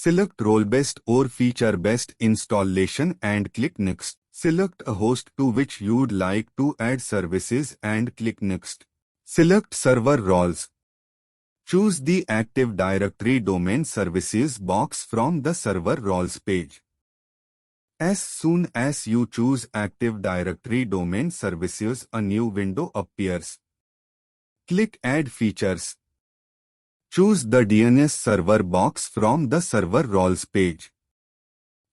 Select role-based or feature-based installation and click Next. Select a host to which you'd like to add services and click Next. Select server roles. Choose the Active Directory Domain Services box from the Server Roles page. As soon as you choose Active Directory Domain Services, a new window appears. Click Add Features. Choose the DNS Server box from the Server Roles page.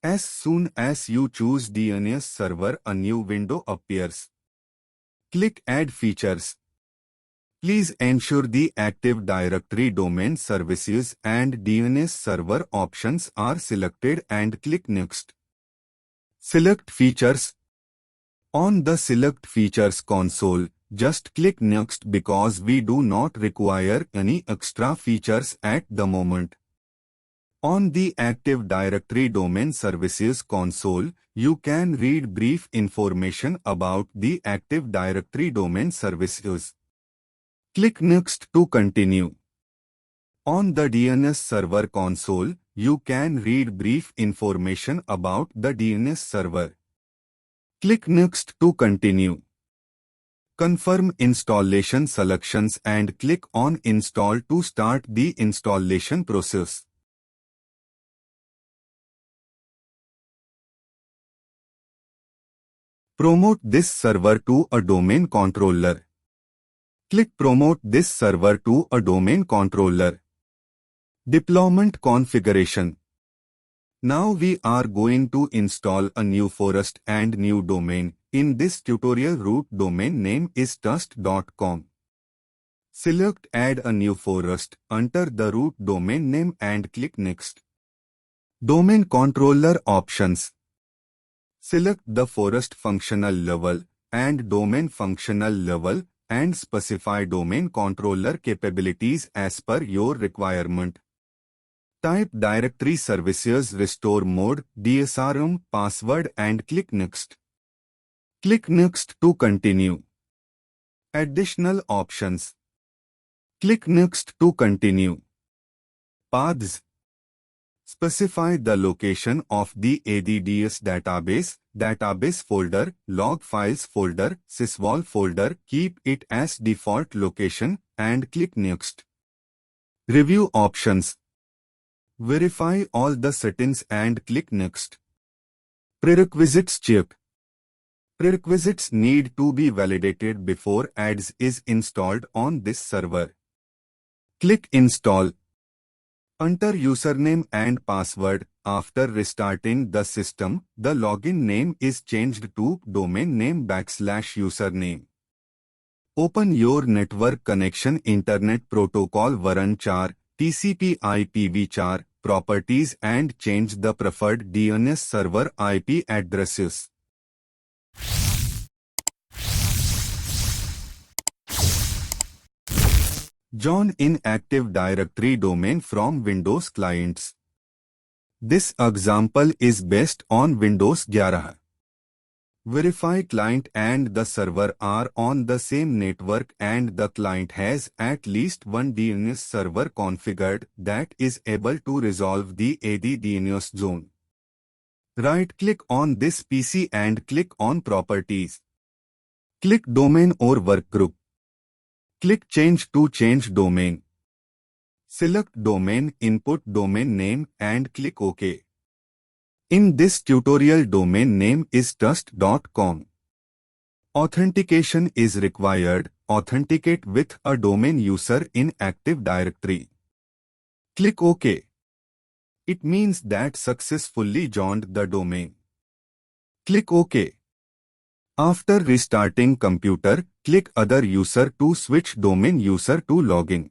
As soon as you choose DNS Server, a new window appears. Click Add Features. Please ensure the Active Directory Domain Services and DNS Server options are selected and click Next. Select Features. On the Select Features console, just click Next because we do not require any extra features at the moment. On the Active Directory Domain Services console, you can read brief information about the Active Directory Domain Services. Click Next to continue. On the DNS Server console, you can read brief information about the DNS server. Click Next to continue. Confirm installation selections and click on Install to start the installation process. Promote this server to a domain controller. Click Promote this server to a domain controller. Deployment configuration. Now we are going to install a new forest and new domain. In this tutorial, root domain name is trust.com. Select Add a new forest, enter the root domain name and click Next. Domain controller options. Select the forest functional level and domain functional level and specify domain controller capabilities as per your requirement. Type Directory Services Restore Mode, DSRM, password and click Next. Click Next to continue. Additional options. Click Next to continue. Paths. Specify the location of the ADDS database folder, log files folder, sysvol folder, keep it as default location and click Next. Review options. Verify all the settings and click Next. Prerequisites check. Prerequisites need to be validated before ads is installed on this server. Click Install. Enter username and password. After restarting the system, the login name is changed to domain name /username. Open your network connection Internet Protocol Varan 4, TCP IPv4 properties and change the preferred DNS server IP addresses. Join in Active Directory domain from Windows clients. This example is based on Windows 11. Verify client and the server are on the same network and the client has at least one DNS server configured that is able to resolve the AD DNS zone. Right-click on this PC and click on Properties. Click Domain or Workgroup. Click Change to change domain. Select Domain, input domain name and click OK. In this tutorial, domain name is trust.com. Authentication is required. Authenticate with a domain user in Active Directory. Click OK. It means that successfully joined the domain. Click OK. After restarting computer, click Other User to switch domain user to login.